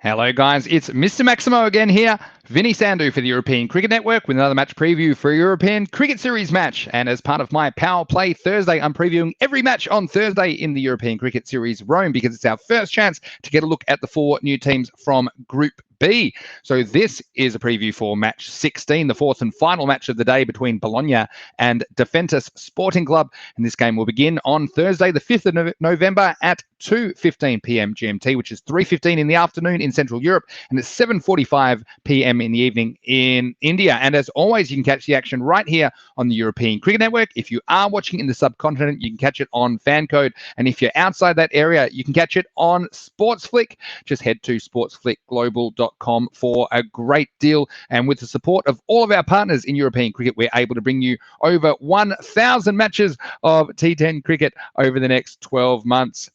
Hello guys, it's Mr. Maximo again here, Vinny Sandhu for the European Cricket Network with another match preview for a European Cricket Series match. And as part of my Power Play Thursday, I'm previewing every match on Thursday in the European Cricket Series Rome because it's our first chance to get a look at the four new teams from Group B. So this is a preview for match 16, the fourth and final match of the day between Bologna and Defentas Sporting Club. And this game will begin on Thursday, the 5th of November at 2:15 p.m. GMT, which is 3:15 in the afternoon in Central Europe, and it's 7:45 p.m. in the evening in India. And as always, you can catch the action right here on the European Cricket Network. If you are watching in the subcontinent, you can catch it on Fancode. And if you're outside that area, you can catch it on SportsFlick. Just head to sportsflickglobal.com for a great deal. And with the support of all of our partners in European cricket, we're able to bring you over 1,000 matches of T10 cricket over the next 12 months.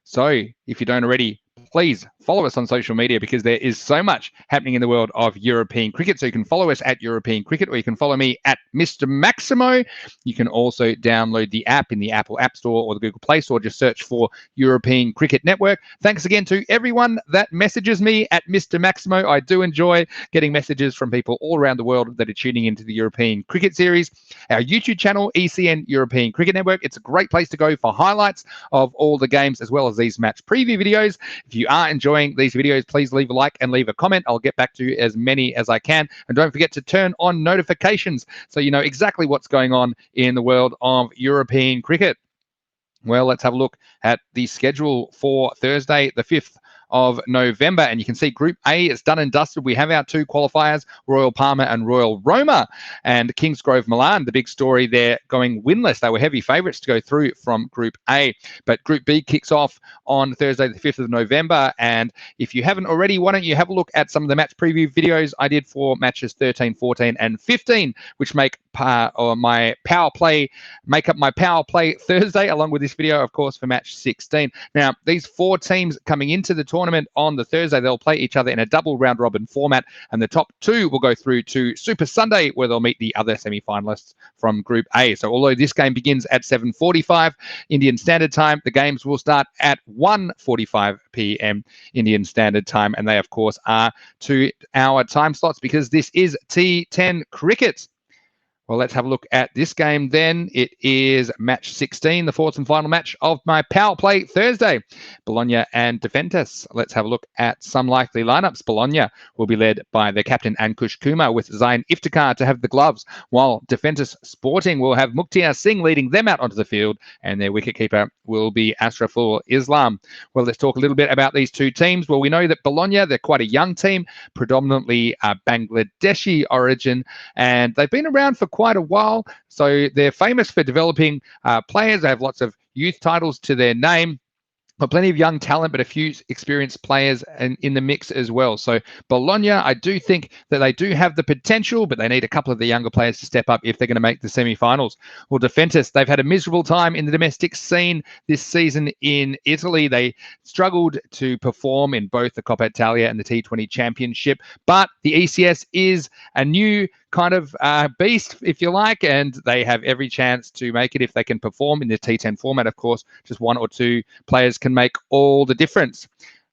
So if you don't already, please follow us on social media because there is so much happening in the world of European cricket. So you can follow us at European Cricket, or you can follow me at Mr. Maximo. You can also download the app in the Apple App Store or the Google Play Store. Just search for European Cricket Network. Thanks again to everyone that messages me at Mr. Maximo. I do enjoy getting messages from people all around the world that are tuning into the European Cricket Series. Our YouTube channel, ECN European Cricket Network. It's a great place to go for highlights of all the games as well as these match preview videos. If you are enjoying these videos, please leave a like and leave a comment. I'll get back to as many as I can. And don't forget to turn on notifications so you know exactly what's going on in the world of European cricket. Well, let's have a look at the schedule for Thursday, the 5th of November. And you can see Group A is done and dusted. We have our two qualifiers, Royal Palma and Royal Roma. And Kingsgrove Milan, the big story there, going winless. They were heavy favourites to go through from Group A. But Group B kicks off on Thursday, the 5th of November. And if you haven't already, why don't you have a look at some of the match preview videos I did for matches 13, 14, and 15, which make my Power Play Thursday, along with this video, of course, for match 16. Now, these four teams coming into the tournament on the Thursday, they'll play each other in a double round robin format, and the top two will go through to Super Sunday, where they'll meet the other semi-finalists from Group A. So although this game begins at 7:45 Indian Standard Time, the games will start at 1:45 p.m. Indian Standard Time, and they, of course, are 2-hour time slots because this is T10 cricket. Well, let's have a look at this game then. It is match 16, the fourth and final match of my Power Play Thursday. Bologna and Defentas. Let's have a look at some likely lineups. Bologna will be led by their captain Ankush Kumar with Zain Iftikhar to have the gloves, while Defentas Sporting will have Mukhtar Singh leading them out onto the field, and their wicketkeeper will be Ashraful Islam. Well, let's talk a little bit about these two teams. Well, we know that Bologna, they're quite a young team, predominantly Bangladeshi origin, and they've been around for quite a while. So they're famous for developing players. They have lots of youth titles to their name. But plenty of young talent, but a few experienced players in the mix as well. So Bologna, I do think that they do have the potential, but they need a couple of the younger players to step up if they're going to make the semi-finals. Well, Defentas, they've had a miserable time in the domestic scene this season in Italy. They struggled to perform in both the Coppa Italia and the T20 Championship, but the ECS is a new kind of beast, if you like, and they have every chance to make it if they can perform in the T10 format. Of course, just one or two players can make all the difference.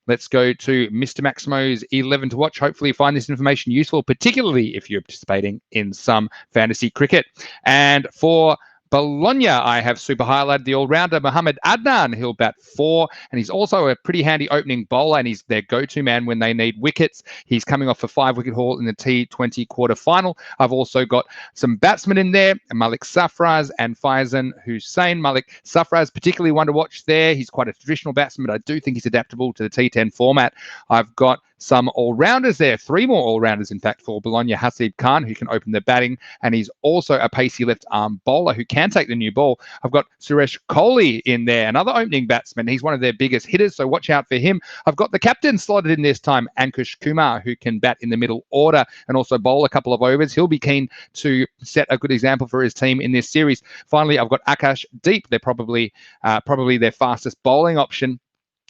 Let's go to Mr. Maximo's 11 to watch. Hopefully you find this information useful, particularly if you're participating in some fantasy cricket. And for Bologna, I have super highlighted the all-rounder Mohamed Adnan. He'll bat 4, and he's also a pretty handy opening bowler, and he's their go-to man when they need wickets. He's coming off a 5-wicket haul in the T20 quarter-final. I've also got some batsmen in there, Malik Safraz and Faizan Hussain. Malik Safraz, particularly one to watch there. He's quite a traditional batsman, but I do think he's adaptable to the T10 format. I've got some all-rounders there, 3 more all-rounders, in fact, for Bologna. Hasib Khan, who can open the batting, and he's also a pacey left-arm bowler who can take the new ball. I've got Suresh Kohli in there, another opening batsman. He's one of their biggest hitters, so watch out for him. I've got the captain slotted in this time, Ankush Kumar, who can bat in the middle order and also bowl a couple of overs. He'll be keen to set a good example for his team in this series. Finally, I've got Akash Deep. They're probably their fastest bowling option.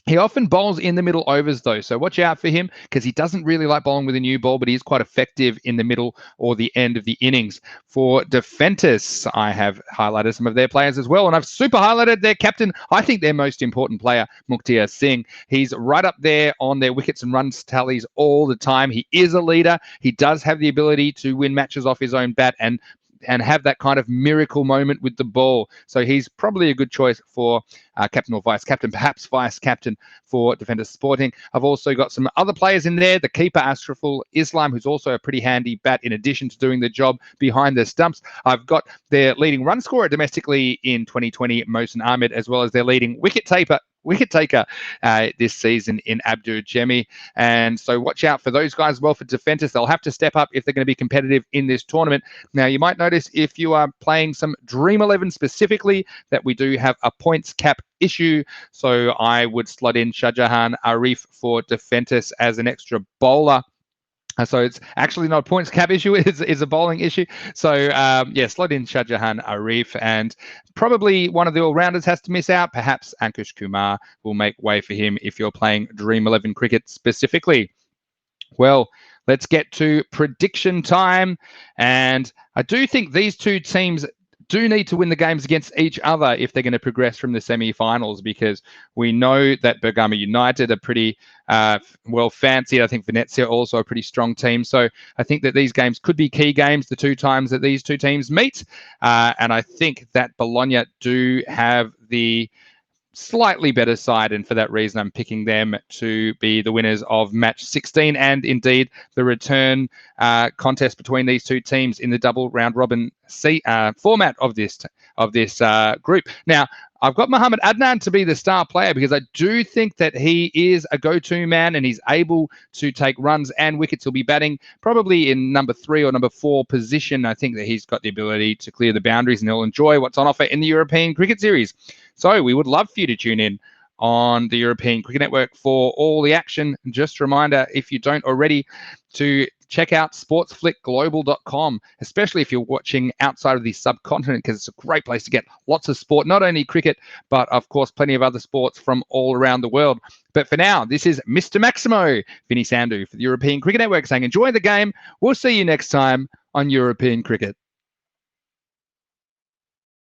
He often bowls in the middle overs, though, so watch out for him because he doesn't really like bowling with a new ball, but he is quite effective in the middle or the end of the innings. For Defentas, I have highlighted some of their players as well, and I've super highlighted their captain. I think their most important player, Mukhtar Singh. He's right up there on their wickets and runs tallies all the time. He is a leader. He does have the ability to win matches off his own bat and have that kind of miracle moment with the ball. So he's probably a good choice for captain or vice captain, perhaps vice captain for Defentas Sporting. I've also got some other players in there. The keeper, Ashraful Islam, who's also a pretty handy bat in addition to doing the job behind the stumps. I've got their leading run scorer domestically in 2020, Mohsin Ahmed, as well as their leading wicket taker this season in Abdur Jemi. And so watch out for those guys as well for Defentas. They'll have to step up if they're going to be competitive in this tournament. Now, you might notice if you are playing some Dream 11 specifically that we do have a points cap issue. So I would slot in Shahjahan Arif for Defentas as an extra bowler. So it's actually not a points cap issue, it's a bowling issue. So yeah, slot in Shahjahan Arif, and probably one of the all-rounders has to miss out. Perhaps Ankush Kumar will make way for him if you're playing Dream 11 cricket specifically. Well, let's get to prediction time. And I do think these two teams do need to win the games against each other if they're going to progress from the semi-finals, because we know that Bologna United are pretty well fancied. I think Venezia also a pretty strong team. So I think that these games could be key games the two times that these two teams meet. And I think that Bologna do have the slightly better side, and for that reason I'm picking them to be the winners of match 16 and indeed the return contest between these two teams in the double round robin format of this group. Now, I've got Mohamed Adnan to be the star player because I do think that he is a go-to man and he's able to take runs and wickets. He'll be batting probably in number 3 or number 4 position. I think that he's got the ability to clear the boundaries and he'll enjoy what's on offer in the European Cricket Series. So we would love for you to tune in on the European Cricket Network for all the action. Just a reminder, if you don't already, to check out sportsflickglobal.com, especially if you're watching outside of the subcontinent, because it's a great place to get lots of sport, not only cricket, but of course, plenty of other sports from all around the world. But for now, this is Mr. Maximo, Vinny Sandu for the European Cricket Network saying enjoy the game. We'll see you next time on European Cricket.